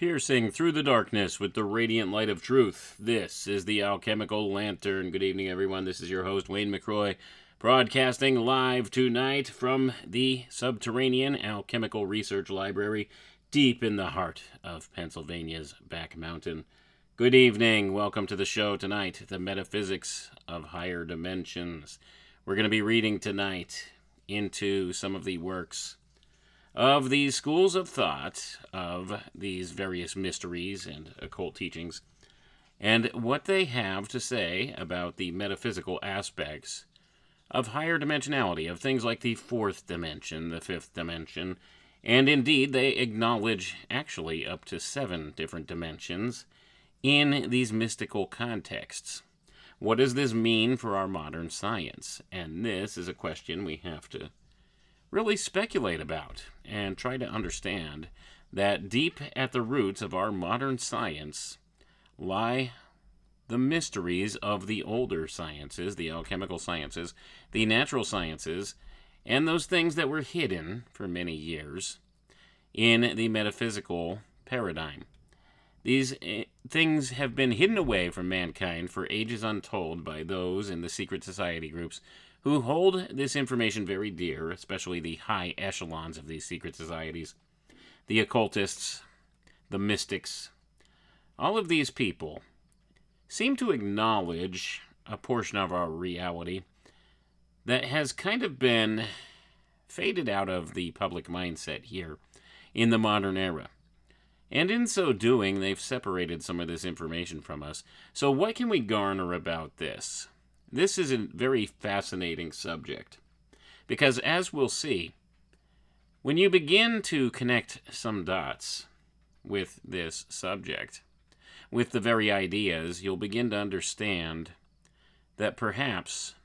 Piercing through the darkness with the radiant light of truth. This is the Alchemical Lantern. Good evening, everyone. This is your host, Wayne McCroy, broadcasting live tonight from the subterranean Alchemical Research Library, deep in the heart of Pennsylvania's Back Mountain. Good evening. Welcome to the show tonight, the Metaphysics of Higher Dimensions. We're going to be reading tonight into some of the works of these schools of thought, of these various mysteries and occult teachings, and what they have to say about the metaphysical aspects of higher dimensionality, of things like the fourth dimension, the fifth dimension, and indeed they acknowledge actually up to 7 different dimensions in these mystical contexts. What does this mean for our modern science? And this is a question we have to really speculate about and try to understand that deep at the roots of our modern science lie the mysteries of the older sciences, the alchemical sciences, the natural sciences, and those things that were hidden for many years in the metaphysical paradigm. These things have been hidden away from mankind for ages untold by those in the secret society groups who hold this information very dear, especially the high echelons of these secret societies, the occultists, the mystics. All of these people seem to acknowledge a portion of our reality that has kind of been faded out of the public mindset here in the modern era. And in so doing, they've separated some of this information from us. So what can we garner about this? This is a very fascinating subject, because as we'll see, when you begin to connect some dots with this subject, with the very ideas, you'll begin to understand that perhaps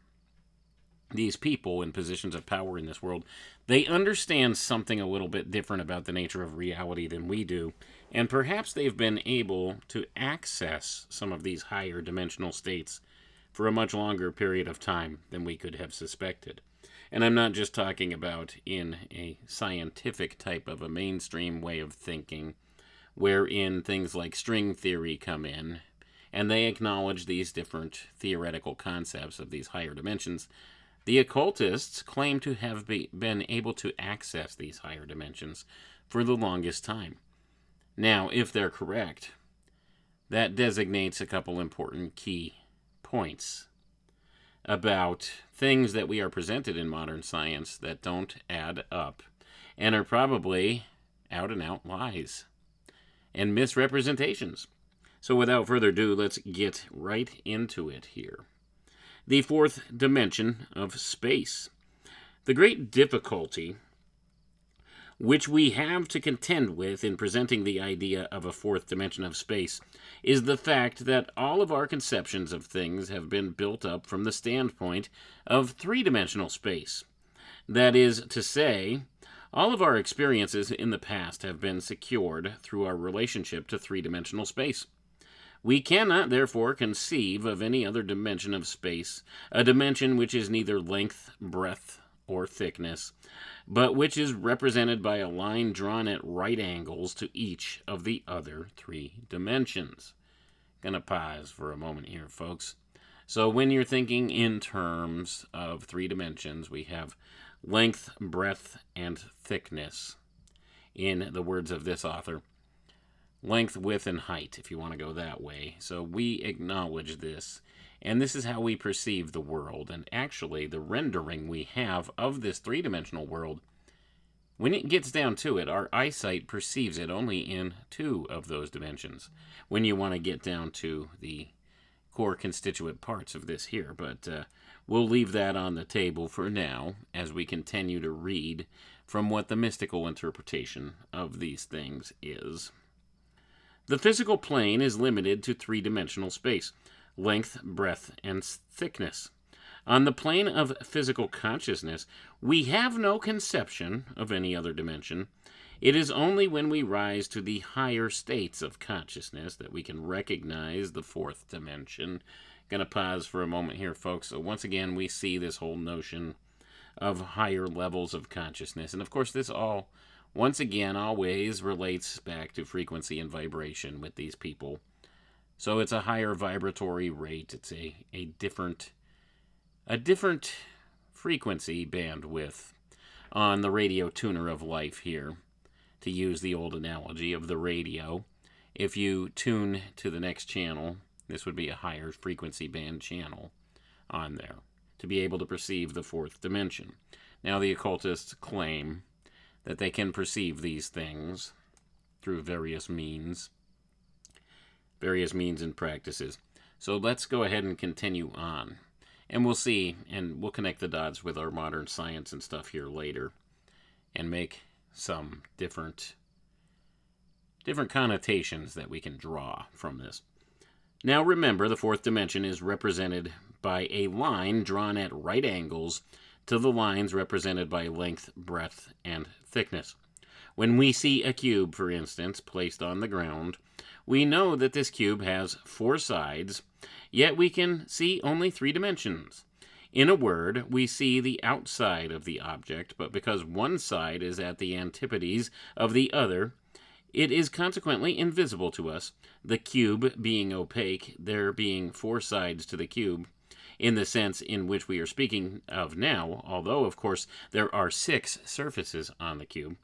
these people in positions of power in this world, they understand something a little bit different about the nature of reality than we do, and perhaps they've been able to access some of these higher dimensional states for a much longer period of time than we could have suspected. And I'm not just talking about in a scientific type of a mainstream way of thinking, wherein things like string theory come in, and they acknowledge these different theoretical concepts of these higher dimensions. The occultists claim to have been able to access these higher dimensions for the longest time. Now, if they're correct, that designates a couple important key points about things that we are presented in modern science that don't add up and are probably out-and-out lies and misrepresentations. So without further ado, let's get right into it here. The fourth dimension of space. The great difficulty which we have to contend with in presenting the idea of a fourth dimension of space is the fact that all of our conceptions of things have been built up from the standpoint of three-dimensional space. That is to say, all of our experiences in the past have been secured through our relationship to three-dimensional space. We cannot, therefore, conceive of any other dimension of space, a dimension which is neither length, breadth, or thickness, but which is represented by a line drawn at right angles to each of the other 3 dimensions. Gonna pause for a moment here, folks. So when you're thinking in terms of 3 dimensions, we have length, breadth, and thickness. In the words of this author, length, width, and height, if you want to go that way. So we acknowledge this, and this is how we perceive the world. And actually, the rendering we have of this 3-dimensional world, when it gets down to it, our eyesight perceives it only in 2 of those dimensions, when you want to get down to the core constituent parts of this here. But we'll leave that on the table for now as we continue to read from what the mystical interpretation of these things is. The physical plane is limited to 3-dimensional space, length, breadth, and thickness. On the plane of physical consciousness, we have no conception of any other dimension. It is only when we rise to the higher states of consciousness that we can recognize the 4th dimension. Going to pause for a moment here, folks. So once again, we see this whole notion of higher levels of consciousness. And of course, this all once again, always relates back to frequency and vibration with these people. So it's a higher vibratory rate. It's a different frequency bandwidth on the radio tuner of life here, to use the old analogy of the radio. If you tune to the next channel, this would be a higher frequency band channel on there to be able to perceive the fourth dimension. Now, the occultists claim that they can perceive these things through various means and practices. So let's go ahead and continue on. And we'll see, and we'll connect the dots with our modern science and stuff here later, and make some different connotations that we can draw from this. Now remember, the fourth dimension is represented by a line drawn at right angles to the lines represented by length, breadth, and thickness. When we see a cube, for instance, placed on the ground, we know that this cube has 4 sides, yet we can see only 3 dimensions. In a word, we see the outside of the object, but because one side is at the antipodes of the other, it is consequently invisible to us. The cube being opaque, there being 4 sides to the cube, in the sense in which we are speaking of now, although, of course, there are 6 surfaces on the cube.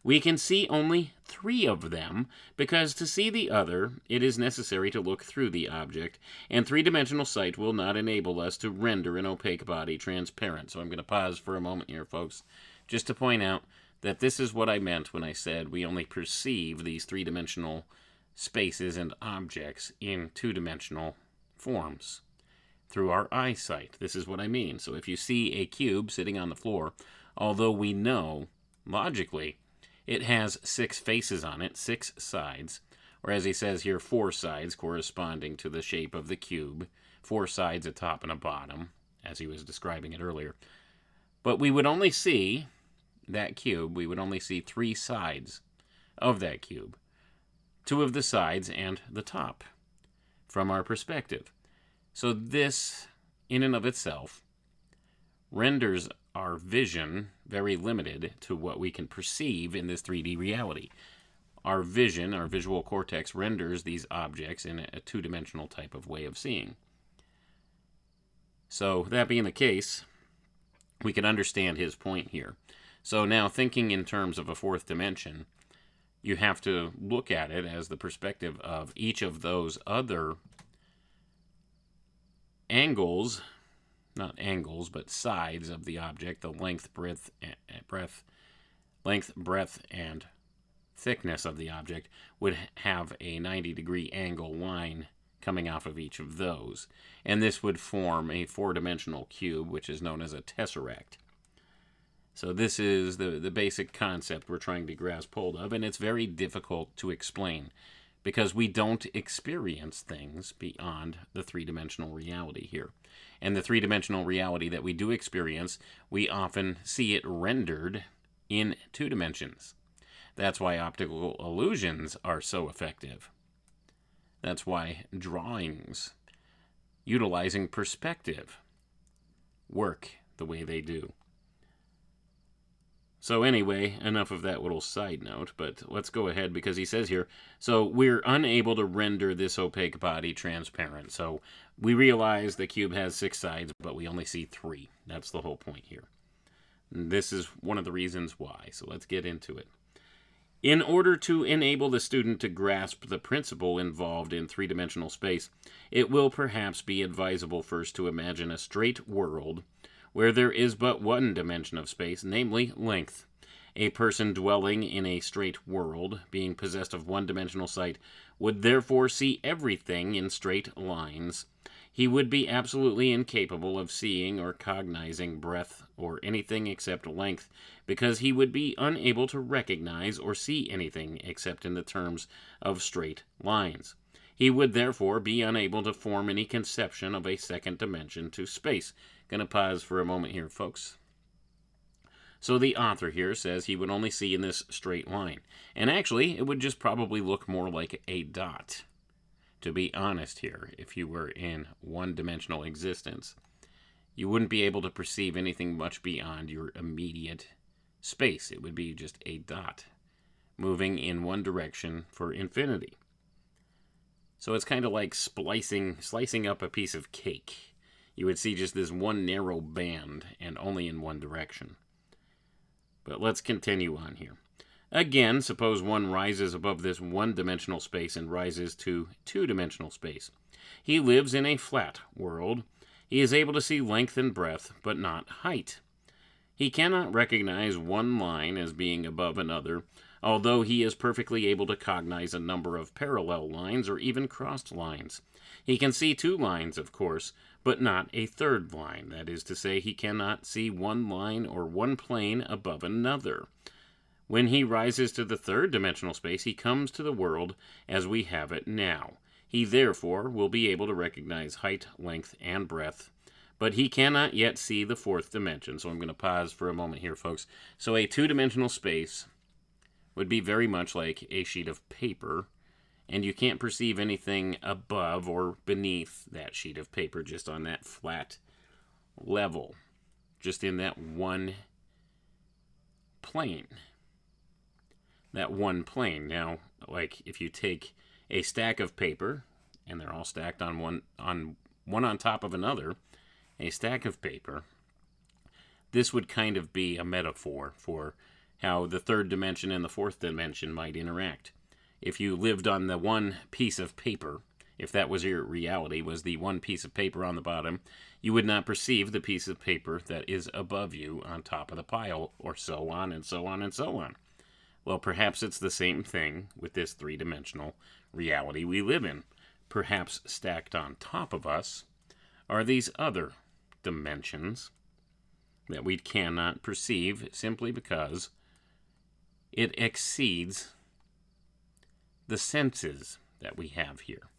We can see only 3 of them, because to see the other, it is necessary to look through the object, and 3-dimensional sight will not enable us to render an opaque body transparent. So I'm going to pause for a moment here, folks, just to point out that this is what I meant when I said we only perceive these 3-dimensional spaces and objects in 2-dimensional forms through our eyesight. This is what I mean. So if you see a cube sitting on the floor, although we know, logically, it has 6 faces on it, 6 sides, or as he says here, 4 sides corresponding to the shape of the cube, 4 sides, a top and a bottom, as he was describing it earlier. But we would only see that cube, we would only see 3 sides of that cube, 2 of the sides and the top from our perspective. So this, in and of itself, renders our vision very limited to what we can perceive in this 3D reality. Our vision, our visual cortex, renders these objects in a 2-dimensional type of way of seeing. So, that being the case, we can understand his point here. So now, thinking in terms of a 4th dimension, you have to look at it as the perspective of each of those other angles, not angles, but sides of the object, the length, breadth, and thickness of the object would have a 90-degree angle line coming off of each of those. And this would form a 4-dimensional cube, which is known as a tesseract. So this is the basic concept we're trying to grasp hold of, and it's very difficult to explain because we don't experience things beyond the 3-dimensional reality here. And the 3-dimensional reality that we do experience, we often see it rendered in 2 dimensions. That's why optical illusions are so effective. That's why drawings utilizing perspective work the way they do. So anyway, enough of that little side note, but let's go ahead because he says here, so we're unable to render this opaque body transparent. So we realize the cube has 6 sides, but we only see 3. That's the whole point here. And this is one of the reasons why, so let's get into it. In order to enable the student to grasp the principle involved in 3-dimensional space, it will perhaps be advisable first to imagine a straight world where there is but one dimension of space, namely length. A person dwelling in a straight world, being possessed of one-dimensional sight, would therefore see everything in straight lines. He would be absolutely incapable of seeing or cognizing breadth or anything except length, because he would be unable to recognize or see anything except in the terms of straight lines. He would therefore be unable to form any conception of a second dimension to space. Gonna pause for a moment here, folks. So the author here says he would only see in this straight line. And actually, it would just probably look more like a dot. To be honest here, if you were in one-dimensional existence, you wouldn't be able to perceive anything much beyond your immediate space. It would be just a dot. moving in one direction for infinity. So it's kind of like slicing up a piece of cake. You would see just this one narrow band and only in one direction. But let's continue on here. Again, suppose one rises above this one-dimensional space and rises to two-dimensional space. He lives in a flat world. He is able to see length and breadth, but not height. He cannot recognize one line as being above another, although he is perfectly able to cognize a number of parallel lines or even crossed lines. He can see two lines, of course, but not a third line. That is to say, he cannot see one line or one plane above another. When he rises to the third-dimensional space, he comes to the world as we have it now. He therefore will be able to recognize height, length, and breadth, but he cannot yet see the fourth dimension. So I'm going to pause for a moment here, folks. So a two-dimensional space would be very much like a sheet of paper, and you can't perceive anything above or beneath that sheet of paper, just on that flat level, just in that one plane. That one plane. Now, like if you take a stack of paper, and they're all stacked on one on top of another, a stack of paper, this would kind of be a metaphor for how the third dimension and the fourth dimension might interact. If you lived on the one piece of paper, if that was your reality, was the one piece of paper on the bottom, you would not perceive the piece of paper that is above you on top of the pile, or so on and so on and so on. Well, perhaps it's the same thing with this three-dimensional reality we live in. Perhaps stacked on top of us are these other dimensions that we cannot perceive simply because it exceeds the senses that we have here.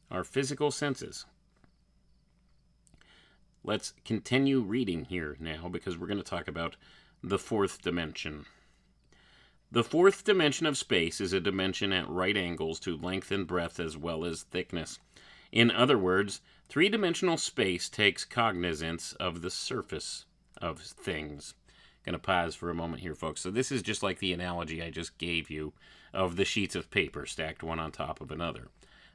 Our physical senses. Let's continue reading here now because we're going to talk about the fourth dimension. The fourth dimension of space is a dimension at right angles to length and breadth as well as thickness. In other words, three-dimensional space takes cognizance of the surface of things. Going to pause for a moment here, folks. So this is just like the analogy I just gave you of the sheets of paper stacked one on top of another.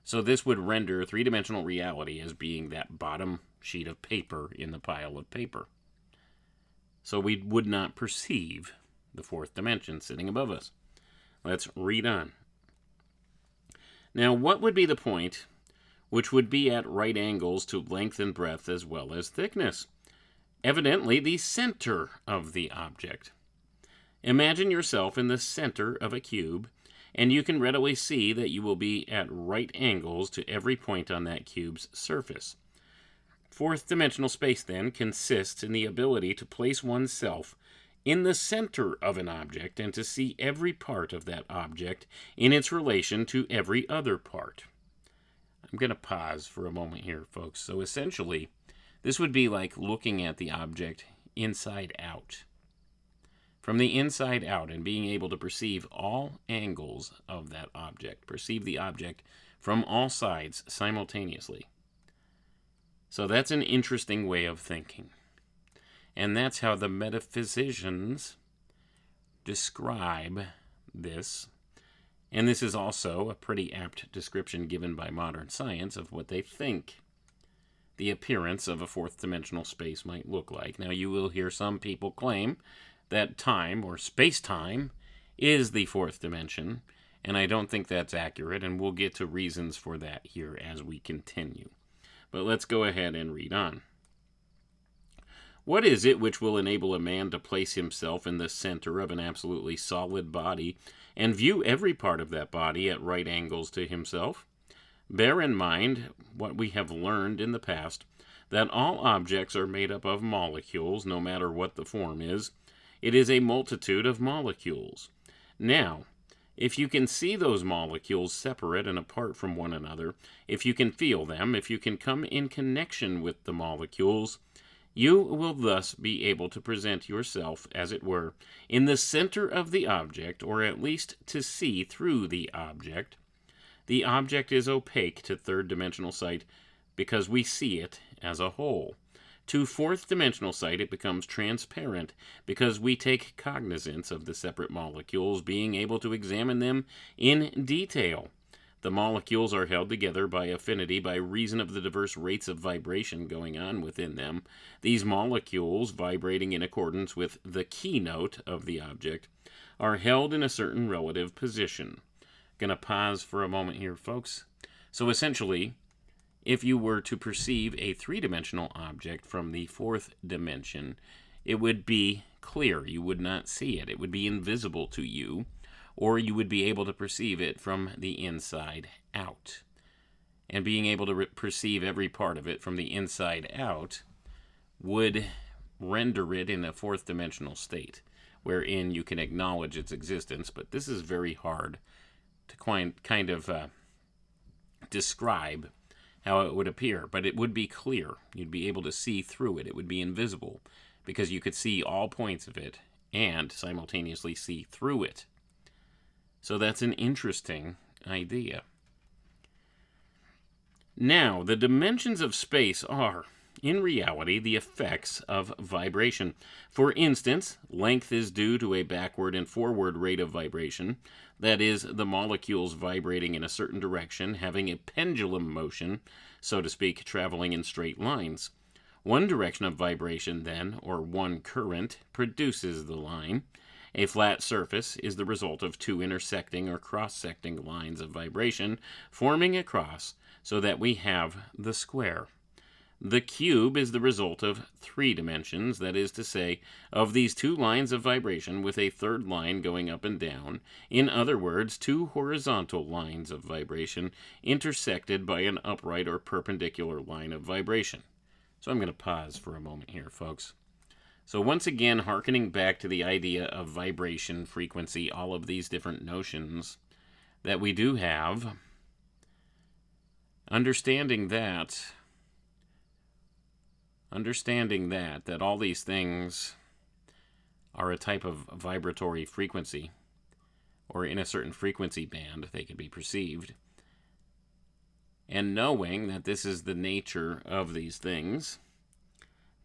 So this would render three-dimensional reality as being that bottom sheet of paper in the pile of paper. So we would not perceive the fourth dimension sitting above us. Let's read on. Now, what would be the point which would be at right angles to length and breadth as well as thickness? Evidently, the center of the object. Imagine yourself in the center of a cube, and you can readily see that you will be at right angles to every point on that cube's surface. Fourth dimensional space, then, consists in the ability to place oneself in the center of an object and to see every part of that object in its relation to every other part. I'm going to pause for a moment here, folks. So essentially, this would be like looking at the object inside out. From the inside out and being able to perceive all angles of that object, perceive the object from all sides simultaneously. So that's an interesting way of thinking. And that's how the metaphysicians describe this. And this is also a pretty apt description given by modern science of what they think the appearance of a fourth dimensional space might look like. Now, you will hear some people claim that time or space-time is the fourth dimension, and I don't think that's accurate, and we'll get to reasons for that here as we continue. But let's go ahead and read on. What is it which will enable a man to place himself in the center of an absolutely solid body and view every part of that body at right angles to himself? Bear in mind what we have learned in the past, that all objects are made up of molecules, no matter what the form is. It is a multitude of molecules. Now, if you can see those molecules separate and apart from one another, if you can feel them, if you can come in connection with the molecules, you will thus be able to present yourself, as it were, in the center of the object, or at least to see through the object. The object is opaque to third-dimensional sight because we see it as a whole. To fourth dimensional sight, it becomes transparent because we take cognizance of the separate molecules, being able to examine them in detail. The molecules are held together by affinity by reason of the diverse rates of vibration going on within them. These molecules, vibrating in accordance with the keynote of the object, are held in a certain relative position. Going to pause for a moment here, folks. So essentially, if you were to perceive a three-dimensional object from the fourth dimension, it would be clear. You would not see it. It would be invisible to you, or you would be able to perceive it from the inside out. And being able to perceive every part of it from the inside out would render it in a fourth dimensional state, wherein you can acknowledge its existence. But this is very hard to kind of describe how it would appear, but it would be clear. You'd be able to see through it. It would be invisible because you could see all points of it and simultaneously see through it. So that's an interesting idea. Now, the dimensions of space are, in reality, the effects of vibration. For instance, length is due to a backward and forward rate of vibration. That is, the molecules vibrating in a certain direction, having a pendulum motion, so to speak, traveling in straight lines. One direction of vibration, then, or one current, produces the line. A flat surface is the result of two intersecting or cross-secting lines of vibration forming a cross, so that we have the square. The cube is the result of three dimensions, that is to say, of these two lines of vibration with a third line going up and down. In other words, two horizontal lines of vibration intersected by an upright or perpendicular line of vibration. So I'm going to pause for a moment here, folks. So once again, hearkening back to the idea of vibration, frequency, all of these different notions that we do have, understanding that all these things are a type of vibratory frequency, or in a certain frequency band they can be perceived, and knowing that this is the nature of these things,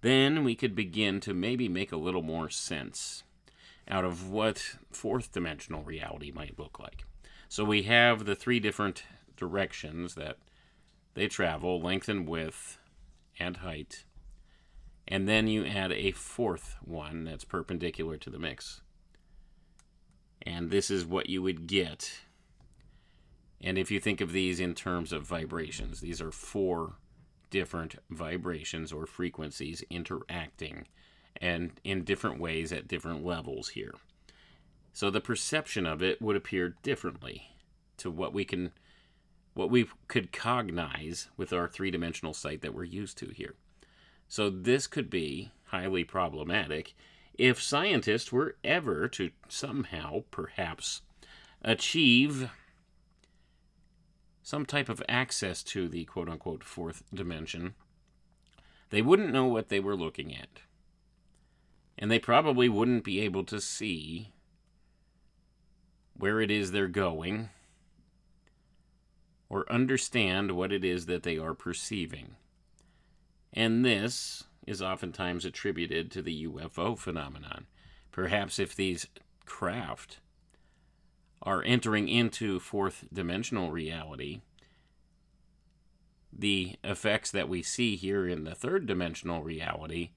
then we could begin to maybe make a little more sense out of what fourth dimensional reality might look like. So we have the three different directions that they travel, length and width and height. And then you add a fourth one that's perpendicular to the mix. And this is what you would get. And if you think of these in terms of vibrations, these are four different vibrations or frequencies interacting and in different ways at different levels here. So the perception of it would appear differently to what we could cognize with our three-dimensional sight that we're used to here. So this could be highly problematic if scientists were ever to somehow, perhaps, achieve some type of access to the quote-unquote fourth dimension. They wouldn't know what they were looking at. And they probably wouldn't be able to see where it is they're going or understand what it is that they are perceiving. And this is oftentimes attributed to the UFO phenomenon. Perhaps if these craft are entering into fourth dimensional reality, the effects that we see here in the third dimensional reality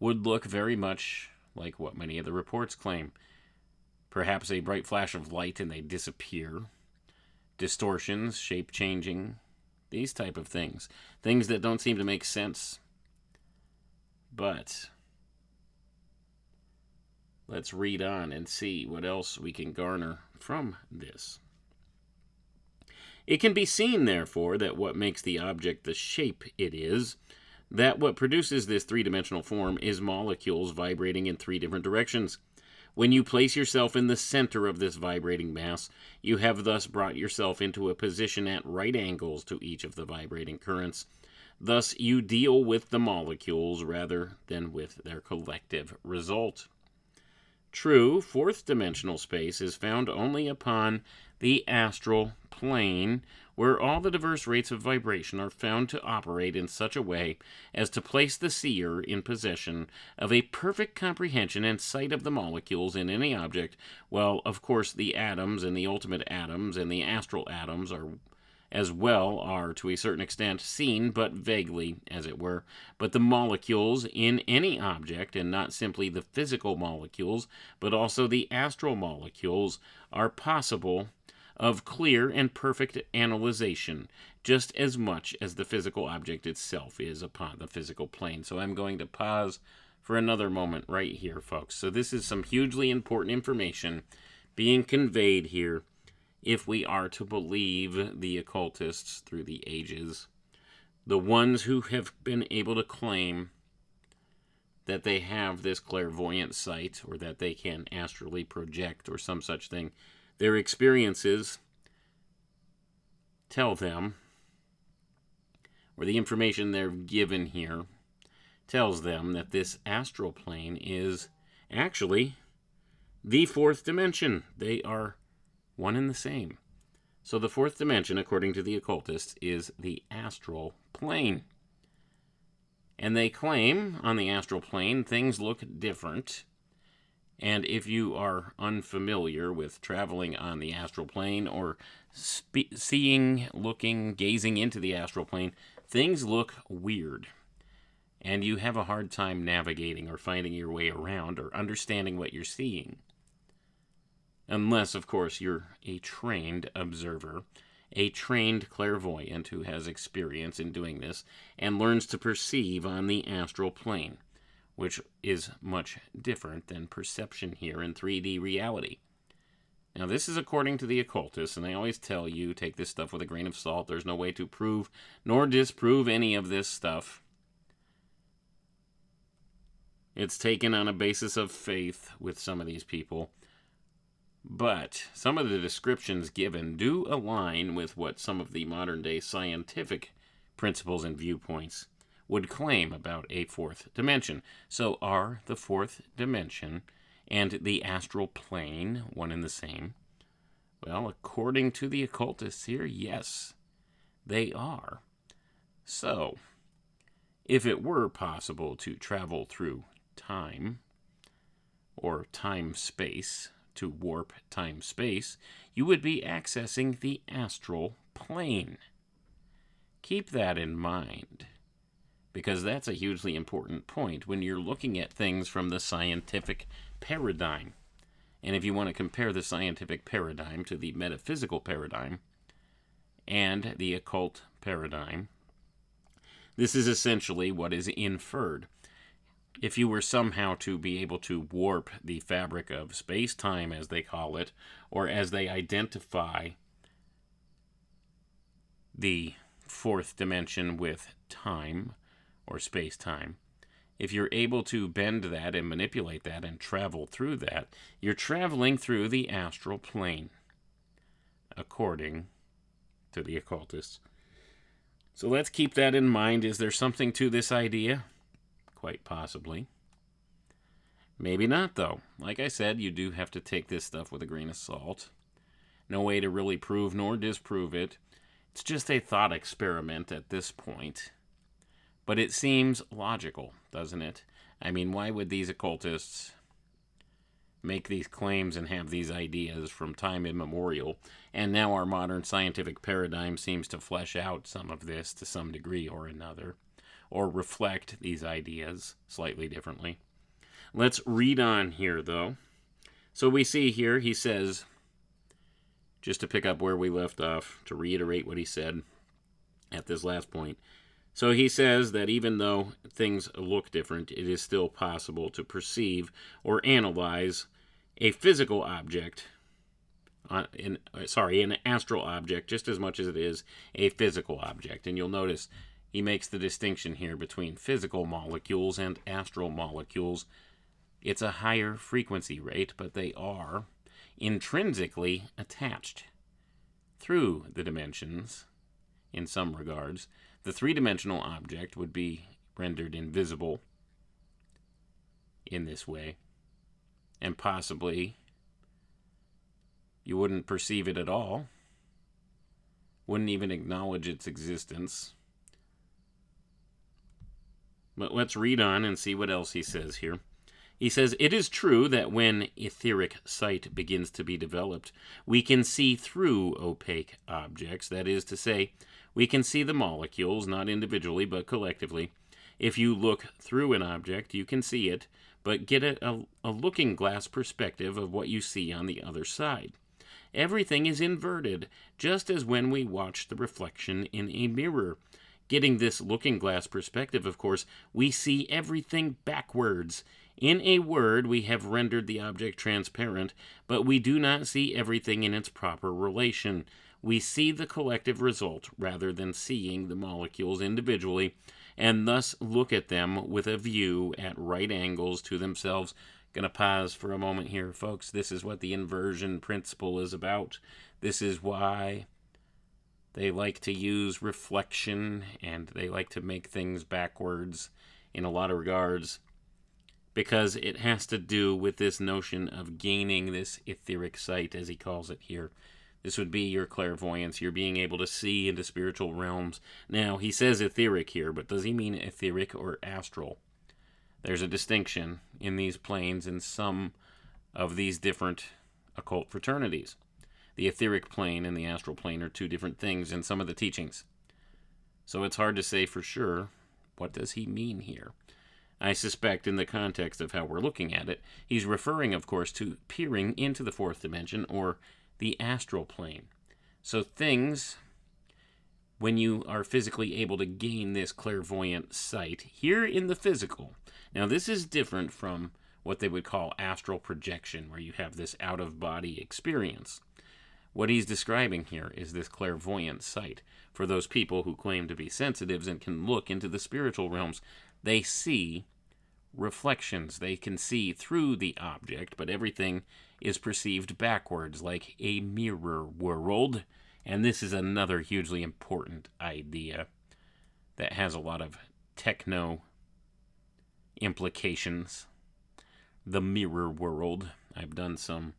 would look very much like what many of the reports claim. Perhaps a bright flash of light and they disappear. Distortions, shape changing, these type of things. Things that don't seem to make sense. But let's read on and see what else we can garner from this. It can be seen, therefore, that what makes the object the shape it is, that what produces this three-dimensional form is molecules vibrating in three different directions. When you place yourself in the center of this vibrating mass, you have thus brought yourself into a position at right angles to each of the vibrating currents. Thus, you deal with the molecules rather than with their collective result. True, fourth-dimensional space is found only upon the astral plane, where all the diverse rates of vibration are found to operate in such a way as to place the seer in possession of a perfect comprehension and sight of the molecules in any object, while, of course, the atoms and the ultimate atoms and the astral atoms are to a certain extent seen, but vaguely, as it were. But the molecules in any object, and not simply the physical molecules, but also the astral molecules, are possible of clear and perfect analyzation, just as much as the physical object itself is upon the physical plane. So I'm going to pause for another moment right here, folks. So this is some hugely important information being conveyed here if we are to believe the occultists through the ages, the ones who have been able to claim that they have this clairvoyant sight, or that they can astrally project, or some such thing. Their experiences tell them, or the information they're given here tells them, that this astral plane is actually the fourth dimension. They are one and the same. So the fourth dimension, according to the occultists, is the astral plane. And they claim on the astral plane things look different. And if you are unfamiliar with traveling on the astral plane, or seeing, looking, gazing into the astral plane, things look weird. And you have a hard time navigating or finding your way around or understanding what you're seeing. Unless, of course, you're a trained observer, a trained clairvoyant who has experience in doing this and learns to perceive on the astral plane, which is much different than perception here in 3D reality. Now, this is according to the occultists, and they always tell you, take this stuff with a grain of salt. There's no way to prove nor disprove any of this stuff. It's taken on a basis of faith with some of these people. But some of the descriptions given do align with what some of the modern-day scientific principles and viewpoints would claim about a fourth dimension. So are the fourth dimension and the astral plane one and the same? Well, according to the occultists here, yes, they are. So, if it were possible to travel through time, or time-space, to warp time-space, you would be accessing the astral plane. Keep that in mind, because that's a hugely important point when you're looking at things from the scientific paradigm. And if you want to compare the scientific paradigm to the metaphysical paradigm and the occult paradigm, this is essentially what is inferred. If you were somehow to be able to warp the fabric of space-time, as they call it, or as they identify the fourth dimension with time, or space-time, if you're able to bend that and manipulate that and travel through that, you're traveling through the astral plane, according to the occultists. So let's keep that in mind. Is there something to this idea? Quite possibly. Maybe not, though. Like I said, you do have to take this stuff with a grain of salt. No way to really prove nor disprove it. It's just a thought experiment at this point. But it seems logical, doesn't it? I mean, why would these occultists make these claims and have these ideas from time immemorial? And now our modern scientific paradigm seems to flesh out some of this to some degree or another, or reflect these ideas slightly differently. Let's read on here, though. So we see here, he says, just to pick up where we left off, to reiterate what he said at this last point. So he says that even though things look different, it is still possible to perceive or analyze a physical object, an astral object, just as much as it is a physical object. And you'll notice he makes the distinction here between physical molecules and astral molecules. It's a higher frequency rate, but they are intrinsically attached through the dimensions in some regards. The three-dimensional object would be rendered invisible in this way. and possibly you wouldn't perceive it at all, wouldn't even acknowledge its existence. But let's read on and see what else he says here. He says, it is true that when etheric sight begins to be developed, we can see through opaque objects. That is to say, we can see the molecules, not individually, but collectively. If you look through an object, you can see it, but get a looking glass perspective of what you see on the other side. Everything is inverted, just as when we watch the reflection in a mirror. Getting this looking glass perspective, of course, we see everything backwards. In a word, we have rendered the object transparent, but we do not see everything in its proper relation. We see the collective result rather than seeing the molecules individually, and thus look at them with a view at right angles to themselves. Going to pause for a moment here, folks. This is what the inversion principle is about. This is why they like to use reflection, and they like to make things backwards in a lot of regards, because it has to do with this notion of gaining this etheric sight, as he calls it here. This would be your clairvoyance, your being able to see into spiritual realms. Now, he says etheric here, but does he mean etheric or astral? There's a distinction in these planes in some of these different occult fraternities. The etheric plane and the astral plane are two different things in some of the teachings. So it's hard to say for sure, what does he mean here? I suspect in the context of how we're looking at it, he's referring, of course, to peering into the fourth dimension, or the astral plane. So things, when you are physically able to gain this clairvoyant sight here in the physical. Now, this is different from what they would call astral projection, where you have this out-of-body experience. What he's describing here is this clairvoyant sight. For those people who claim to be sensitives and can look into the spiritual realms, they see reflections. They can see through the object, but everything is perceived backwards, like a mirror world. And this is another hugely important idea that has a lot of techno implications. The mirror world. I've done some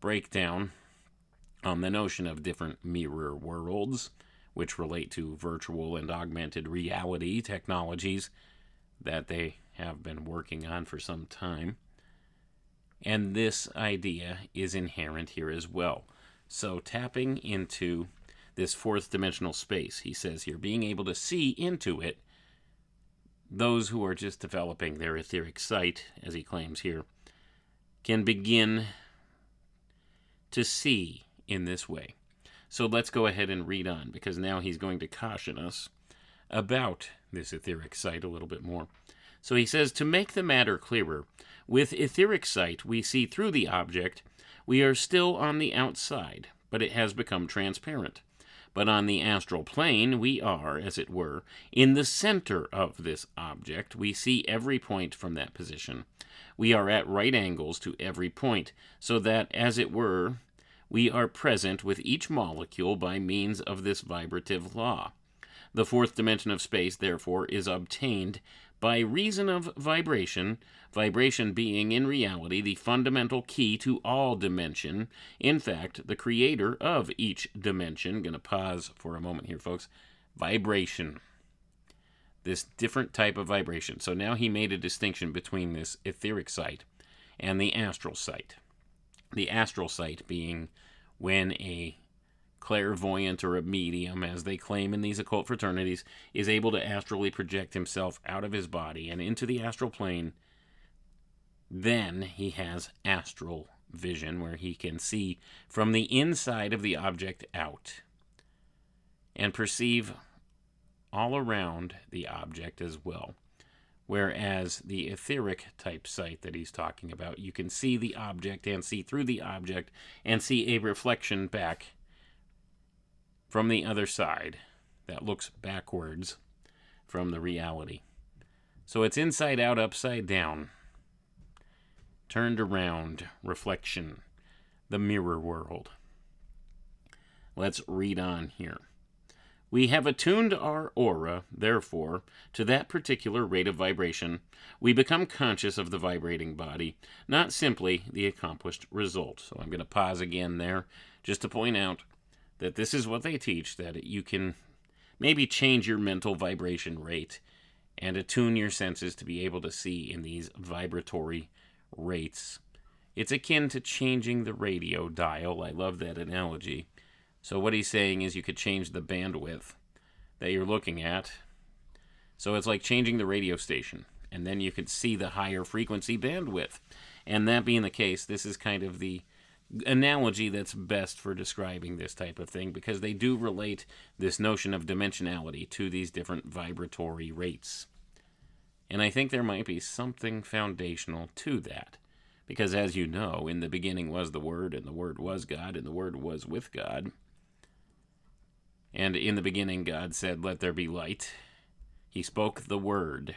breakdown on the notion of different mirror worlds, which relate to virtual and augmented reality technologies that they have been working on for some time. And this idea is inherent here as well. So tapping into this fourth dimensional space, he says here, being able to see into it, those who are just developing their etheric sight, as he claims here, can begin to see in this way. So let's go ahead and read on, because now he's going to caution us about this etheric sight a little bit more. So he says, to make the matter clearer, with etheric sight we see through the object. We are still on the outside, but it has become transparent. But on the astral plane, we are, as it were, in the center of this object. We see every point from that position. We are at right angles to every point, so that, as it were, we are present with each molecule by means of this vibrative law. The fourth dimension of space, therefore, is obtained by reason of vibration, vibration being in reality the fundamental key to all dimension, in fact, the creator of each dimension. Going to pause for a moment here, folks. Vibration. This different type of vibration. So now he made a distinction between this etheric sight and the astral sight. The astral sight being when a clairvoyant or a medium, as they claim in these occult fraternities, is able to astrally project himself out of his body and into the astral plane. Then he has astral vision, where he can see from the inside of the object out and perceive all around the object as well. Whereas the etheric type sight that he's talking about, you can see the object and see through the object and see a reflection back from the other side that looks backwards from the reality. So it's inside out, upside down, turned around, reflection, the mirror world. Let's read on here. We have attuned our aura, therefore, to that particular rate of vibration. We become conscious of the vibrating body, not simply the accomplished result. So I'm going to pause again there just to point out that this is what they teach, that you can maybe change your mental vibration rate and attune your senses to be able to see in these vibratory rates. It's akin to changing the radio dial. I love that analogy. So what he's saying is you could change the bandwidth that you're looking at. So it's like changing the radio station, and then you could see the higher frequency bandwidth. And that being the case, this is kind of the analogy that's best for describing this type of thing, because they do relate this notion of dimensionality to these different vibratory rates. And I think there might be something foundational to that. Because as you know, in the beginning was the Word, and the Word was God, and the Word was with God. And in the beginning, God said, "Let there be light." He spoke the Word.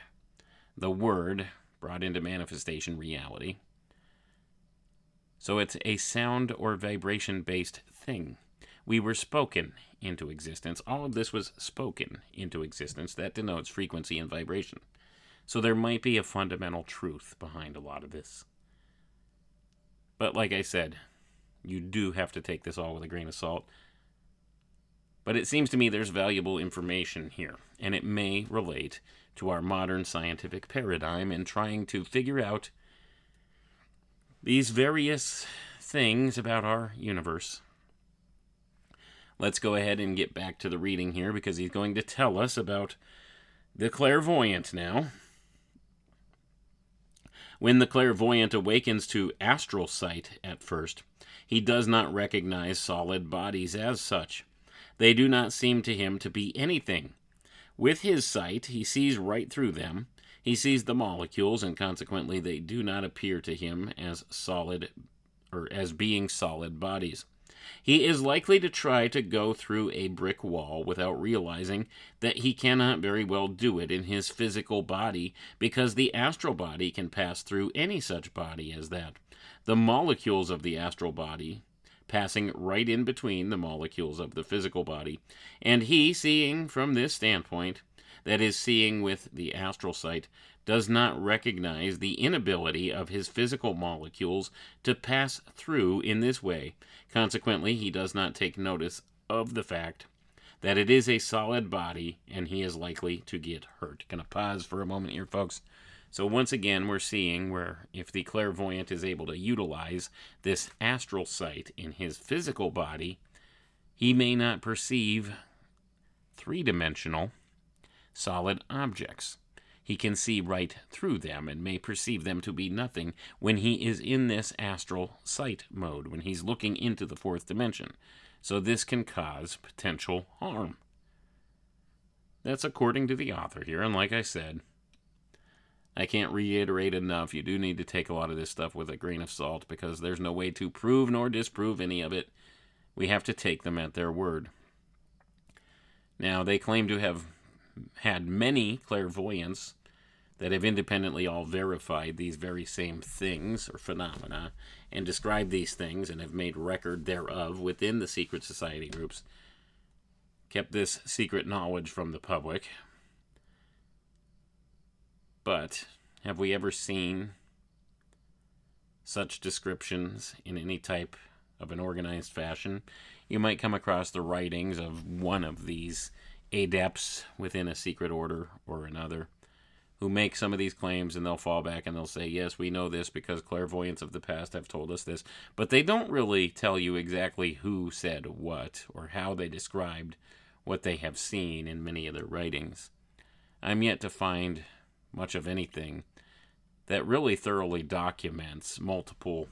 The Word brought into manifestation reality. So it's a sound or vibration-based thing. We were spoken into existence. All of this was spoken into existence. That denotes frequency and vibration. So there might be a fundamental truth behind a lot of this. But like I said, you do have to take this all with a grain of salt. But it seems to me there's valuable information here, and it may relate to our modern scientific paradigm in trying to figure out these various things about our universe. Let's go ahead and get back to the reading here, because he's going to tell us about the clairvoyant now. When the clairvoyant awakens to astral sight at first, he does not recognize solid bodies as such. They do not seem to him to be anything. With his sight, he sees right through them. He sees the molecules, and consequently they do not appear to him as solid, or as being solid bodies. He is likely to try to go through a brick wall without realizing that he cannot very well do it in his physical body, because the astral body can pass through any such body as that. The molecules of the astral body passing right in between the molecules of the physical body, and he, seeing from this standpoint, that is, seeing with the astral sight, does not recognize the inability of his physical molecules to pass through in this way. Consequently, he does not take notice of the fact that it is a solid body, and he is likely to get hurt. Gonna pause for a moment here, folks. So once again, we're seeing where if the clairvoyant is able to utilize this astral sight in his physical body, he may not perceive three-dimensional solid objects. He can see right through them and may perceive them to be nothing when he is in this astral sight mode, when he's looking into the fourth dimension. So this can cause potential harm. That's according to the author here, and like I said, I can't reiterate enough, you do need to take a lot of this stuff with a grain of salt, because there's no way to prove nor disprove any of it. We have to take them at their word. Now, they claim to have had many clairvoyants that have independently all verified these very same things or phenomena and described these things and have made record thereof within the secret society groups, kept this secret knowledge from the public. But have we ever seen such descriptions in any type of an organized fashion? You might come across the writings of one of these adepts within a secret order or another who make some of these claims, and they'll fall back and they'll say, yes, we know this because clairvoyants of the past have told us this. But they don't really tell you exactly who said what or how they described what they have seen in many of their writings. I'm yet to find much of anything that really thoroughly documents multiple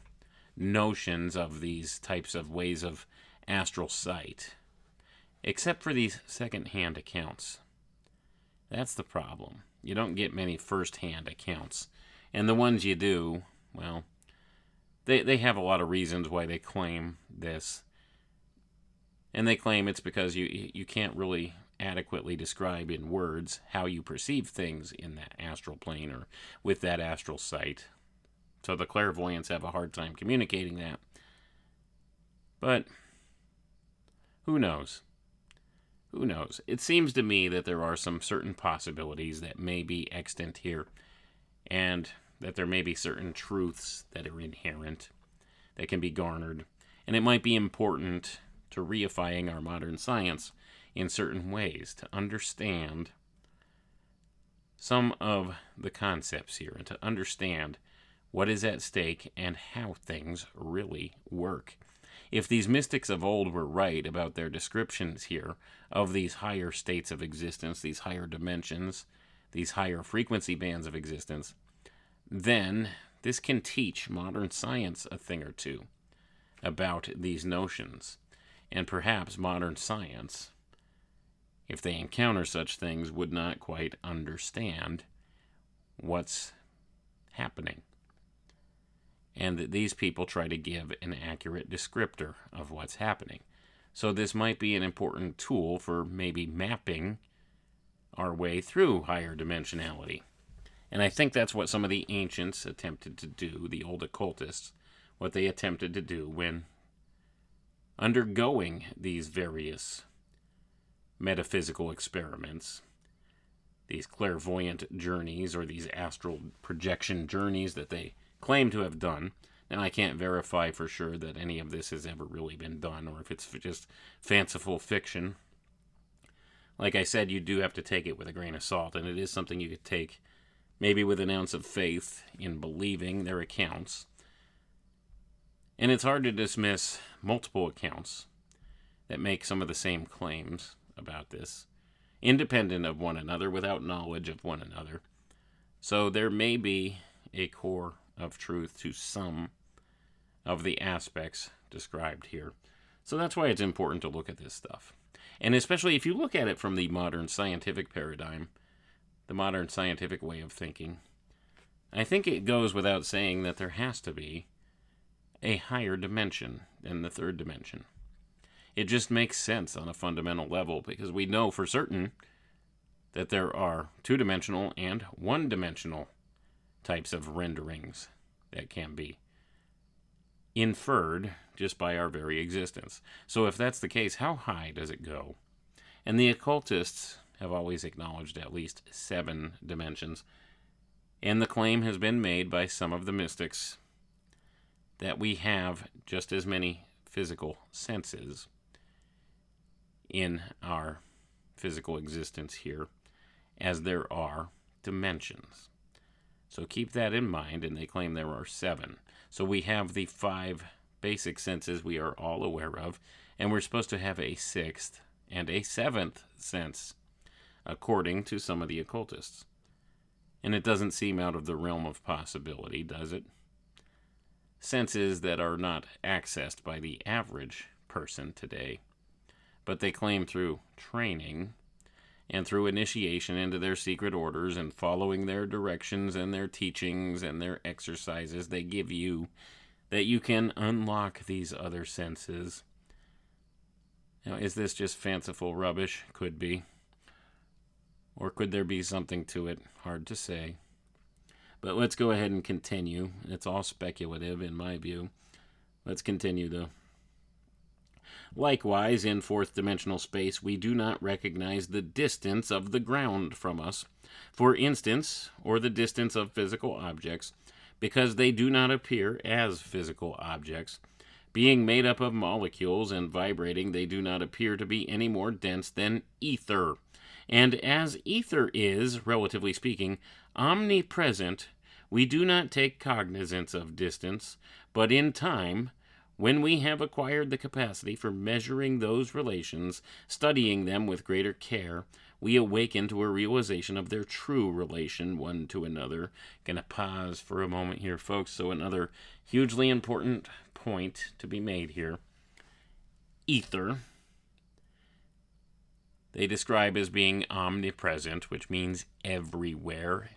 notions of these types of ways of astral sight, except for these second-hand accounts. That's the problem. You don't get many first-hand accounts. And the ones you do, well, they have a lot of reasons why they claim this. And they claim it's because you can't really adequately describe in words how you perceive things in that astral plane or with that astral sight. So the clairvoyants have a hard time communicating that. But who knows? Who knows? It seems to me that there are some certain possibilities that may be extant here, and that there may be certain truths that are inherent that can be garnered, and it might be important to reifying our modern science in certain ways to understand some of the concepts here and to understand what is at stake and how things really work. If these mystics of old were right about their descriptions here of these higher states of existence, these higher dimensions, these higher frequency bands of existence, then this can teach modern science a thing or two about these notions. And perhaps modern science, if they encounter such things, would not quite understand what's happening. And that these people try to give an accurate descriptor of what's happening. So this might be an important tool for maybe mapping our way through higher dimensionality. And I think that's what some of the ancients attempted to do, the old occultists, what they attempted to do when undergoing these various metaphysical experiments, these clairvoyant journeys or these astral projection journeys that they claim to have done. And I can't verify for sure that any of this has ever really been done or if it's just fanciful fiction. Like I said, you do have to take it with a grain of salt, and it is something you could take maybe with an ounce of faith in believing their accounts. And it's hard to dismiss multiple accounts that make some of the same claims about this, independent of one another, without knowledge of one another. So there may be a core of truth to some of the aspects described here. So that's why it's important to look at this stuff. And especially if you look at it from the modern scientific paradigm, the modern scientific way of thinking, I think it goes without saying that there has to be a higher dimension than the third dimension. It just makes sense on a fundamental level because we know for certain that there are two-dimensional and one-dimensional types of renderings that can be inferred just by our very existence. So if that's the case, how high does it go? And the occultists have always acknowledged at least 7 dimensions. And the claim has been made by some of the mystics that we have just as many physical senses in our physical existence here as there are dimensions. So keep that in mind, and they claim there are 7. So we have the 5 basic senses we are all aware of, and we're supposed to have a 6th and a 7th sense, according to some of the occultists. And it doesn't seem out of the realm of possibility, does it? Senses that are not accessed by the average person today, but they claim through training and through initiation into their secret orders and following their directions and their teachings and their exercises they give you, that you can unlock these other senses. Now, is this just fanciful rubbish? Could be. Or could there be something to it? Hard to say. But let's go ahead and continue. It's all speculative in my view. Let's continue though. Likewise, in fourth dimensional space, we do not recognize the distance of the ground from us, for instance, or the distance of physical objects, because they do not appear as physical objects. Being made up of molecules and vibrating, they do not appear to be any more dense than ether. And as ether is, relatively speaking, omnipresent, we do not take cognizance of distance, but in time, when we have acquired the capacity for measuring those relations, studying them with greater care, we awaken to a realization of their true relation one to another. Gonna pause for a moment here, folks. So another hugely important point to be made here. Ether, they describe as being omnipresent, which means everywhere.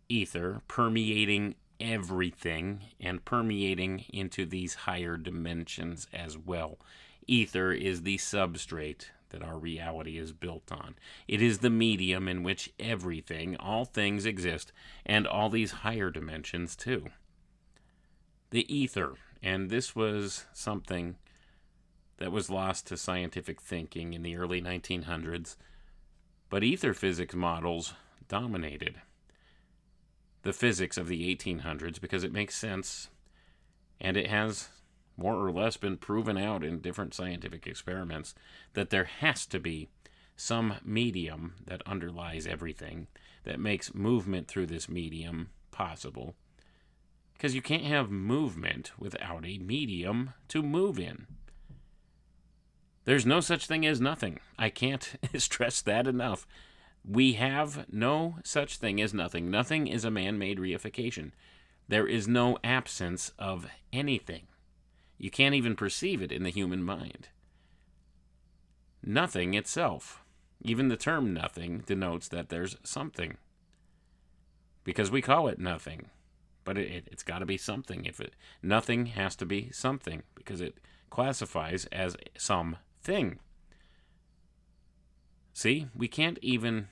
Ether, permeating everything and permeating into these higher dimensions as well. Ether is the substrate that our reality is built on. It is the medium in which everything, all things exist, and all these higher dimensions too. The ether, and this was something that was lost to scientific thinking in the early 1900s, but ether physics models dominated the physics of the 1800s because it makes sense, and it has more or less been proven out in different scientific experiments that there has to be some medium that underlies everything, that makes movement through this medium possible. Because you can't have movement without a medium to move in. There's no such thing as nothing. I can't stress that enough. We have no such thing as nothing. Nothing is a man-made reification. There is no absence of anything. You can't even perceive it in the human mind. Nothing itself, even the term nothing, denotes that there's something. Because we call it nothing. But it's got to be something. Nothing has to be something because it classifies as something. See, we can't even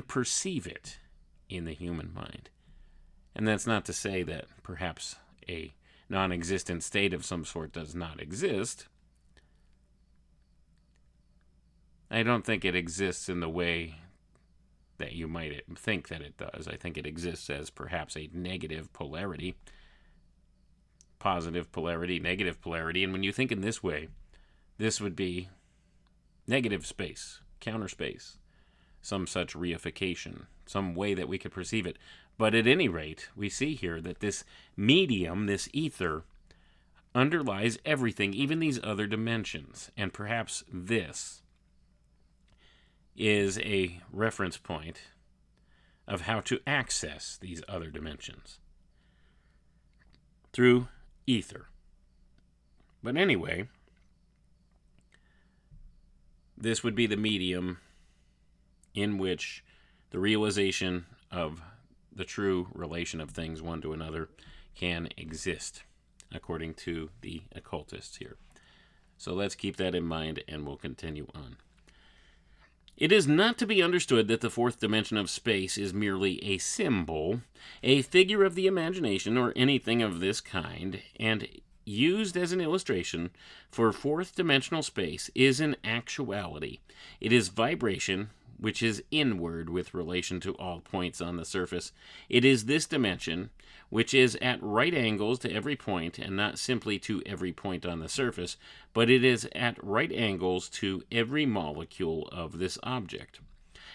perceive it in the human mind. And that's not to say that perhaps a non-existent state of some sort does not exist. I don't think it exists in the way that you might think that it does. I think it exists as perhaps a negative polarity, positive polarity, negative polarity. And when you think in this way, this would be negative space, counter space, some such reification, some way that we could perceive it. But at any rate, we see here that this medium, this ether, underlies everything, even these other dimensions. And perhaps this is a reference point of how to access these other dimensions through ether. But anyway, this would be the medium in which the realization of the true relation of things one to another can exist, according to the occultists here. So let's keep that in mind, and we'll continue on. It is not to be understood that the fourth dimension of space is merely a symbol, a figure of the imagination, or anything of this kind, and used as an illustration for fourth dimensional space is in actuality. It is vibration, which is inward with relation to all points on the surface. It is this dimension, which is at right angles to every point, and not simply to every point on the surface, but it is at right angles to every molecule of this object.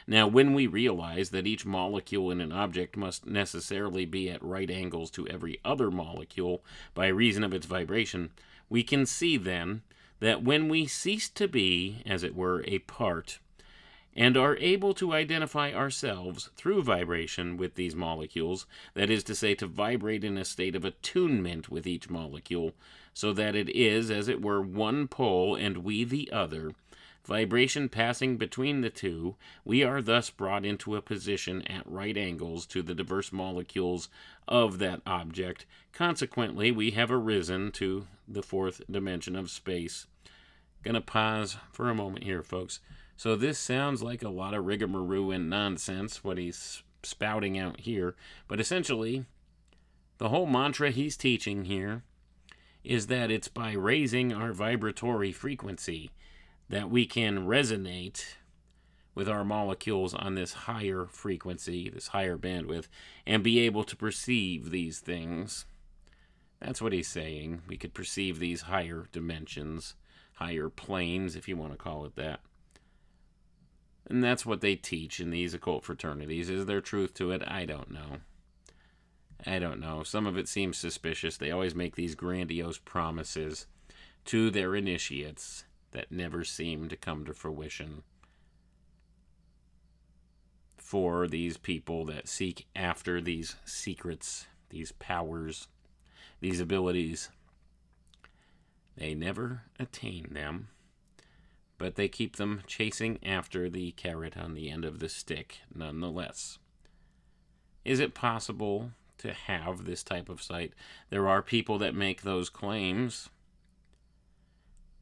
Now, when we realize that each molecule in an object must necessarily be at right angles to every other molecule by reason of its vibration, we can see then that when we cease to be, as it were, a part, and are able to identify ourselves through vibration with these molecules, that is to say, to vibrate in a state of attunement with each molecule, so that it is, as it were, one pole and we the other, vibration passing between the two, we are thus brought into a position at right angles to the diverse molecules of that object. Consequently, we have arisen to the fourth dimension of space. Gonna pause for a moment here, folks. So this sounds like a lot of rigmarole and nonsense, what he's spouting out here. But essentially, the whole mantra he's teaching here is that it's by raising our vibratory frequency that we can resonate with our molecules on this higher frequency, this higher bandwidth, and be able to perceive these things. That's what he's saying. We could perceive these higher dimensions, higher planes, if you want to call it that. And that's what they teach in these occult fraternities. Is there truth to it? I don't know. Some of it seems suspicious. They always make these grandiose promises to their initiates that never seem to come to fruition. For these people that seek after these secrets, these powers, these abilities, they never attain them. But they keep them chasing after the carrot on the end of the stick, nonetheless. Is it possible to have this type of sight? There are people that make those claims.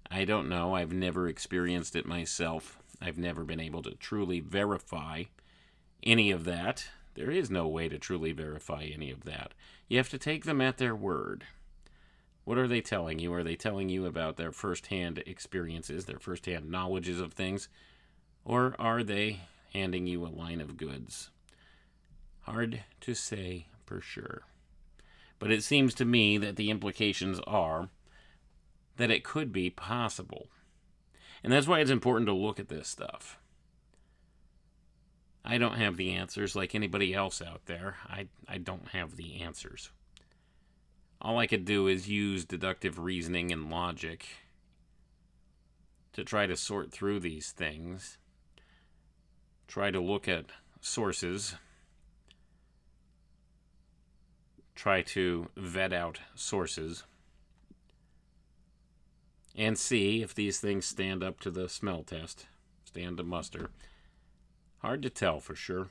I don't know. I've never experienced it myself. I've never been able to truly verify any of that. There is no way to truly verify any of that. You have to take them at their word. What are they telling you? Are they telling you about their firsthand experiences, their firsthand knowledges of things? Or are they handing you a line of goods? Hard to say for sure. But it seems to me that the implications are that it could be possible. And that's why it's important to look at this stuff. I don't have the answers like anybody else out there. I don't have the answers. All I could do is use deductive reasoning and logic to try to sort through these things. Try to look at sources. Try to vet out sources. And see if these things stand up to the smell test. Stand to muster. Hard to tell for sure.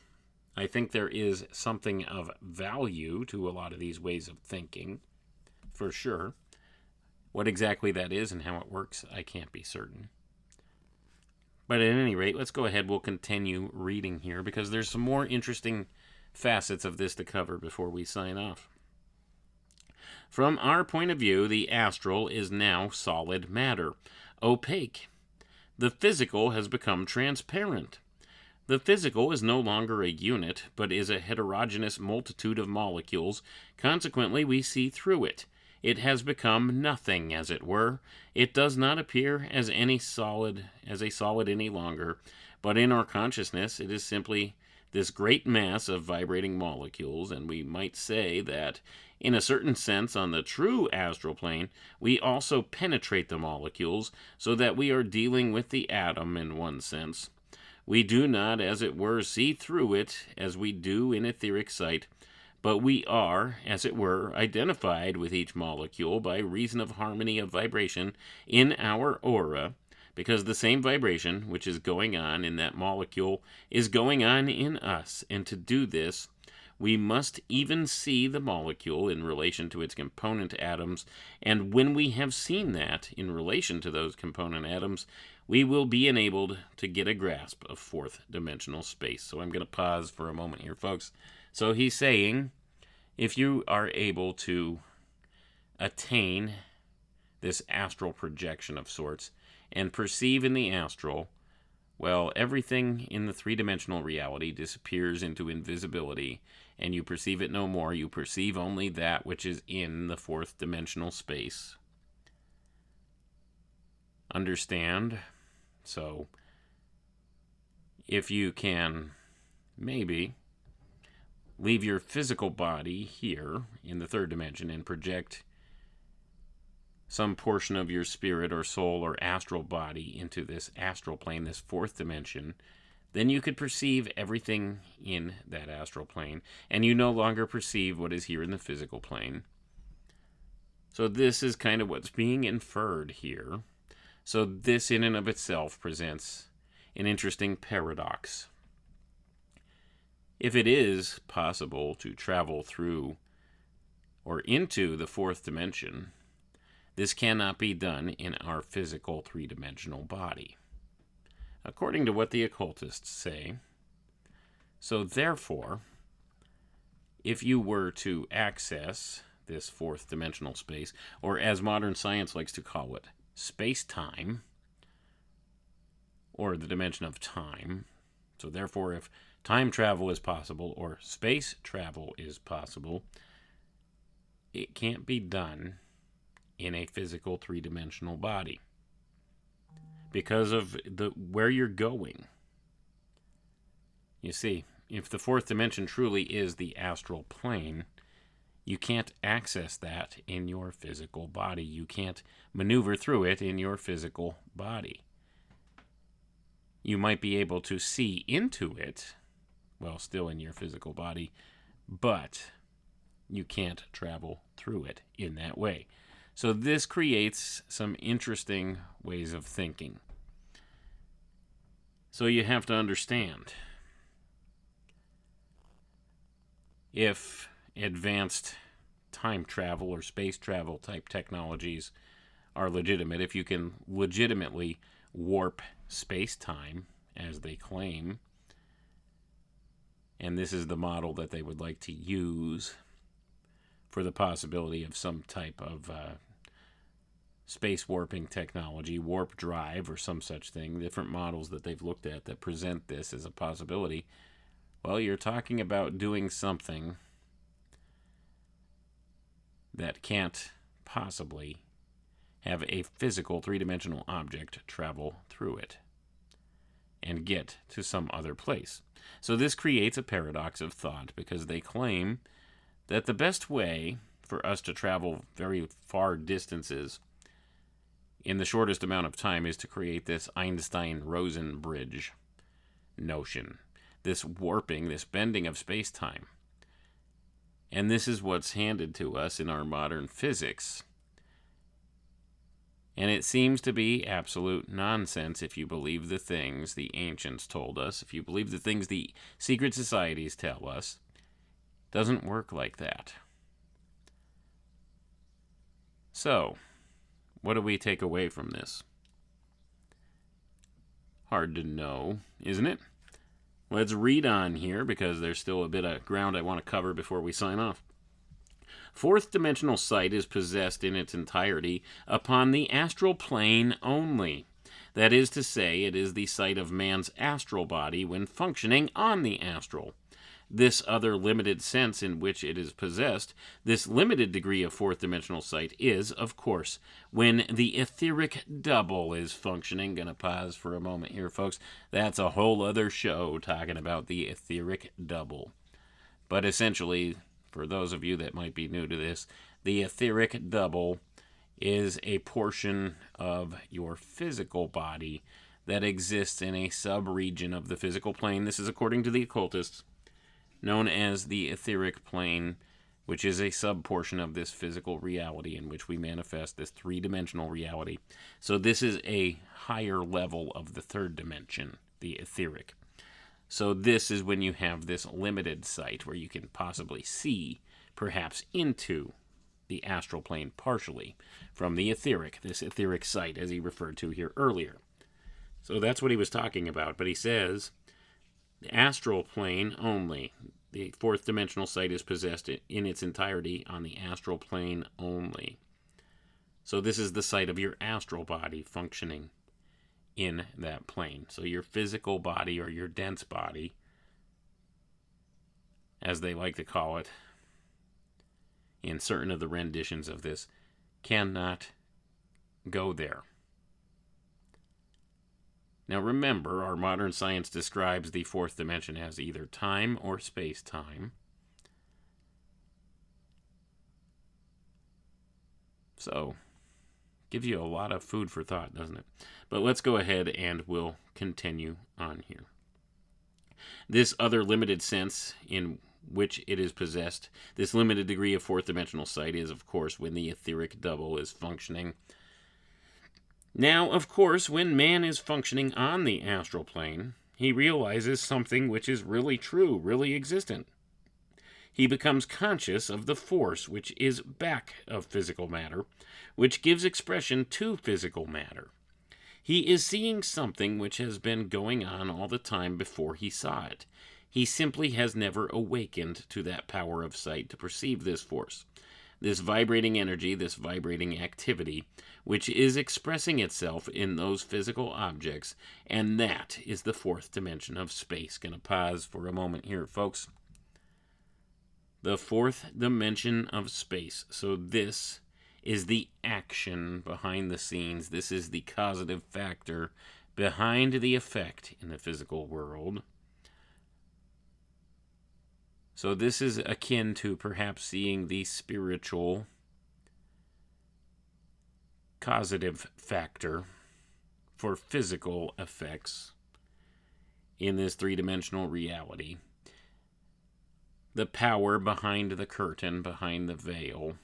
I think there is something of value to a lot of these ways of thinking, for sure. What exactly that is and how it works, I can't be certain. But at any rate, let's go ahead. We'll continue reading here because there's some more interesting facets of this to cover before we sign off. From our point of view, the astral is now solid matter, opaque. The physical has become transparent. The physical is no longer a unit, but is a heterogeneous multitude of molecules. Consequently, we see through it. It has become nothing, as it were. It does not appear as a solid any longer, but in our consciousness it is simply this great mass of vibrating molecules, and we might say that, in a certain sense, on the true astral plane, we also penetrate the molecules, so that we are dealing with the atom in one sense. We do not, as it were, see through it as we do in etheric sight, but we are, as it were, identified with each molecule by reason of harmony of vibration in our aura, because the same vibration which is going on in that molecule is going on in us, and to do this, we must even see the molecule in relation to its component atoms, and when we have seen that in relation to those component atoms, we will be enabled to get a grasp of fourth-dimensional space. So I'm going to pause for a moment here, folks. So he's saying, if you are able to attain this astral projection of sorts and perceive in the astral, well, everything in the three-dimensional reality disappears into invisibility, and you perceive it no more. You perceive only that which is in the fourth-dimensional space. Understand? So, if you can maybe leave your physical body here in the third dimension and project some portion of your spirit or soul or astral body into this astral plane, this fourth dimension, then you could perceive everything in that astral plane, and you no longer perceive what is here in the physical plane. So this is kind of what's being inferred here. So this in and of itself presents an interesting paradox. If it is possible to travel through or into the fourth dimension, this cannot be done in our physical three-dimensional body, according to what the occultists say. So therefore, if you were to access this fourth dimensional space, or as modern science likes to call it, space-time, or the dimension of time. So therefore, if time travel is possible, or space travel is possible, it can't be done in a physical three-dimensional body because of where you're going. You see, if the fourth dimension truly is the astral plane, you can't access that in your physical body. You can't maneuver through it in your physical body. You might be able to see into it, well, still in your physical body, but you can't travel through it in that way. So this creates some interesting ways of thinking. So you have to understand, if advanced time travel or space travel type technologies are legitimate, if you can legitimately warp space-time, as they claim, and this is the model that they would like to use for the possibility of some type of space warping technology, warp drive, or some such thing, different models that they've looked at that present this as a possibility. Well, you're talking about doing something that can't possibly have a physical three-dimensional object travel through it and get to some other place. So this creates a paradox of thought, because they claim that the best way for us to travel very far distances in the shortest amount of time is to create this Einstein-Rosen bridge notion, this warping, this bending of space-time. And this is what's handed to us in our modern physics. And it seems to be absolute nonsense if you believe the things the ancients told us, if you believe the things the secret societies tell us. It doesn't work like that. So, what do we take away from this? Hard to know, isn't it? Let's read on here, because there's still a bit of ground I want to cover before we sign off. Fourth dimensional sight is possessed in its entirety upon the astral plane only. That is to say, it is the sight of man's astral body when functioning on the astral. This other limited sense in which it is possessed, this limited degree of fourth dimensional sight, is, of course, when the etheric double is functioning. Gonna pause for a moment here, folks. That's a whole other show talking about the etheric double. But essentially, for those of you that might be new to this, the etheric double is a portion of your physical body that exists in a sub-region of the physical plane. This is according to the occultists, known as the etheric plane, which is a sub-portion of this physical reality in which we manifest this three-dimensional reality. So this is a higher level of the third dimension, the etheric. So this is when you have this limited sight where you can possibly see, perhaps, into the astral plane partially from the etheric, this etheric sight as he referred to here earlier. So that's what he was talking about, but he says the astral plane only. The fourth dimensional sight is possessed in its entirety on the astral plane only. So this is the sight of your astral body functioning in that plane. So your physical body, or your dense body, as they like to call it in certain of the renditions of this, cannot go there. Now remember, our modern science describes the fourth dimension as either time or space-time. So, gives you a lot of food for thought, doesn't it? But let's go ahead and we'll continue on here. This other limited sense in which it is possessed, this limited degree of fourth dimensional sight, is, of course, when the etheric double is functioning. Now, of course, when man is functioning on the astral plane, he realizes something which is really true, really existent. He becomes conscious of the force which is back of physical matter, which gives expression to physical matter. He is seeing something which has been going on all the time before he saw it. He simply has never awakened to that power of sight to perceive this force, this vibrating energy, this vibrating activity, which is expressing itself in those physical objects, and that is the fourth dimension of space. Gonna pause for a moment here, folks. The fourth dimension of space. So this is the action behind the scenes. This is the causative factor behind the effect in the physical world. So this is akin to perhaps seeing the spiritual causative factor for physical effects in this three-dimensional reality. The power behind the curtain, behind the veil,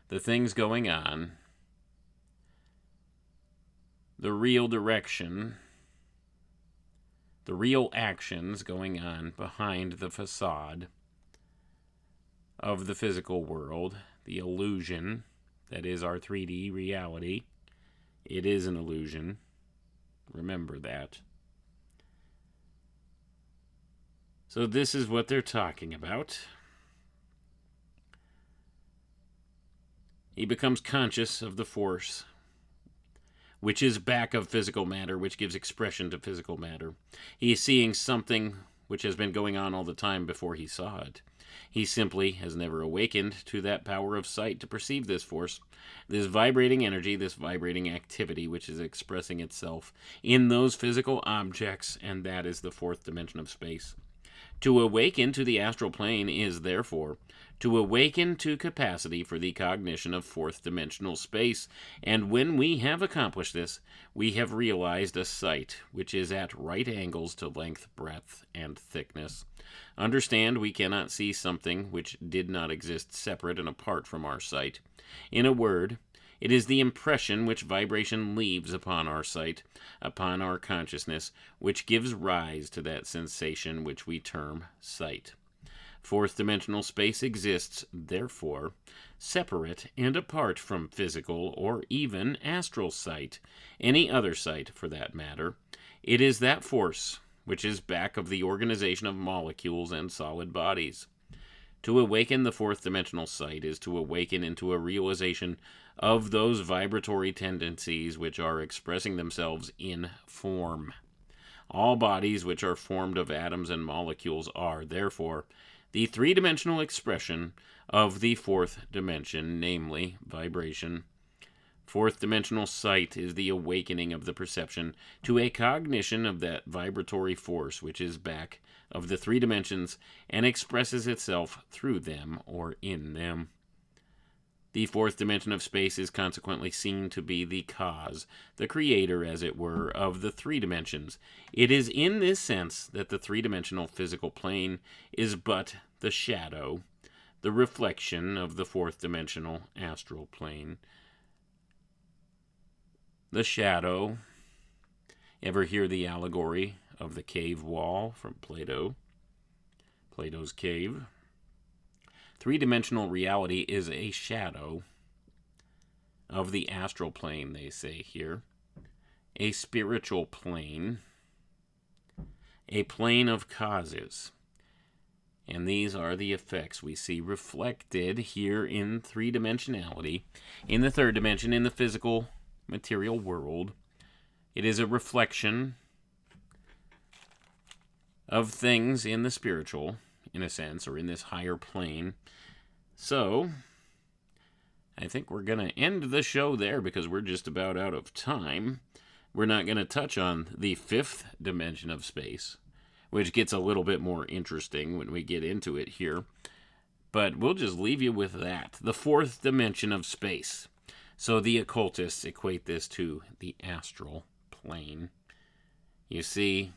the things going on, the real direction, the real actions going on behind the facade of the physical world, the illusion that is our 3D reality. It is an illusion. Remember that. So this is what they're talking about. He becomes conscious of the force which is back of physical matter, which gives expression to physical matter. He is seeing something which has been going on all the time before he saw it. He simply has never awakened to that power of sight to perceive this force, this vibrating energy, this vibrating activity which is expressing itself in those physical objects, and that is the fourth dimension of space. To awaken to the astral plane is, therefore, to awaken to capacity for the cognition of fourth dimensional space, and when we have accomplished this, we have realized a sight which is at right angles to length, breadth, and thickness. Understand, we cannot see something which did not exist separate and apart from our sight. In a word, it is the impression which vibration leaves upon our sight, upon our consciousness, which gives rise to that sensation which we term sight. Fourth dimensional space exists, therefore, separate and apart from physical or even astral sight, any other sight for that matter. It is that force which is back of the organization of molecules and solid bodies. To awaken the fourth dimensional sight is to awaken into a realization of those vibratory tendencies which are expressing themselves in form. All bodies which are formed of atoms and molecules are, therefore, the three-dimensional expression of the fourth dimension, namely vibration. Fourth dimensional sight is the awakening of the perception to a cognition of that vibratory force which is back of the three dimensions and expresses itself through them or in them. The fourth dimension of space is consequently seen to be the cause, the creator, as it were, of the three dimensions. It is in this sense that the three-dimensional physical plane is but the shadow, the reflection of the fourth dimensional astral plane. The shadow. Ever hear the allegory of the cave wall from Plato? Plato's cave. Three-dimensional reality is a shadow of the astral plane, they say here. A spiritual plane. A plane of causes. And these are the effects we see reflected here in three-dimensionality, in the third dimension, in the physical material world. It is a reflection of things in the spiritual, in a sense, or in this higher plane. So, I think we're going to end the show there because we're just about out of time. We're not going to touch on the fifth dimension of space, which gets a little bit more interesting when we get into it here. But we'll just leave you with that. The fourth dimension of space. So the occultists equate this to the astral plane. You see,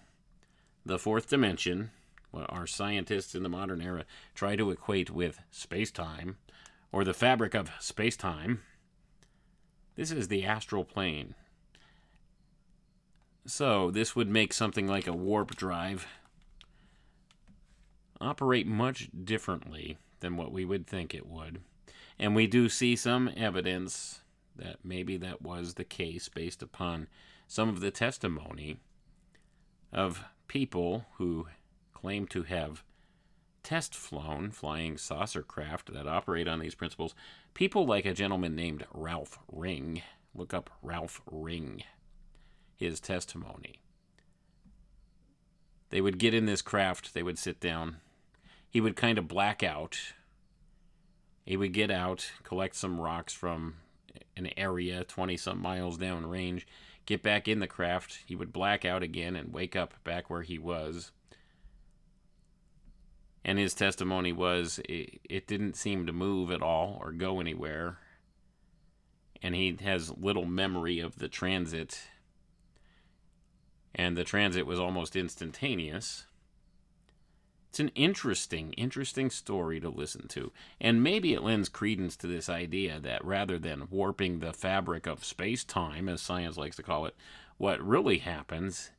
the fourth dimension, what our scientists in the modern era try to equate with space-time, or the fabric of space-time, this is the astral plane. So this would make something like a warp drive operate much differently than what we would think it would. And we do see some evidence that maybe that was the case based upon some of the testimony of people who claim to have test flown flying saucer craft that operate on these principles. People like a gentleman named Ralph Ring. Look up Ralph Ring. His testimony. They would get in this craft, they would sit down. He would kind of black out. He would get out, collect some rocks from an area 20-some miles downrange, get back in the craft. He would black out again and wake up back where he was. And his testimony was it didn't seem to move at all or go anywhere. And he has little memory of the transit. And the transit was almost instantaneous. It's an interesting story to listen to. And maybe it lends credence to this idea that rather than warping the fabric of space-time, as science likes to call it, what really happens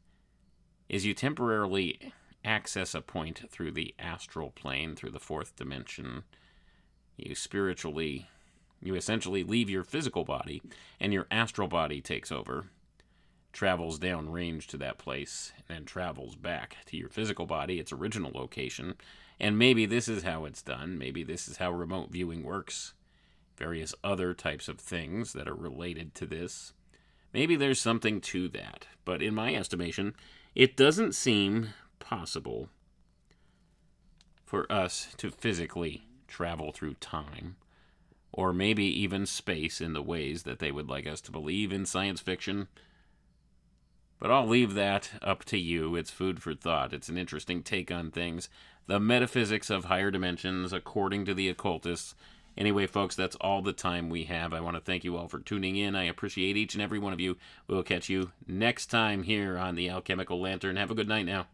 is you temporarily access a point through the astral plane, through the fourth dimension. You essentially leave your physical body, and your astral body takes over, travels downrange to that place, and then travels back to your physical body, its original location. And maybe this is how it's done. Maybe this is how remote viewing works. Various other types of things that are related to this. maybe there's something to that. But in my estimation, it doesn't seem possible for us to physically travel through time, or maybe even space in the ways that they would like us to believe in science fiction. But I'll leave that up to you. It's food for thought. It's an interesting take on things. The metaphysics of higher dimensions, according to the occultists. Anyway, folks, that's all the time we have. I want to thank you all for tuning in. I appreciate each and every one of you. We'll catch you next time here on the Alchemical Lantern. Have a good night now.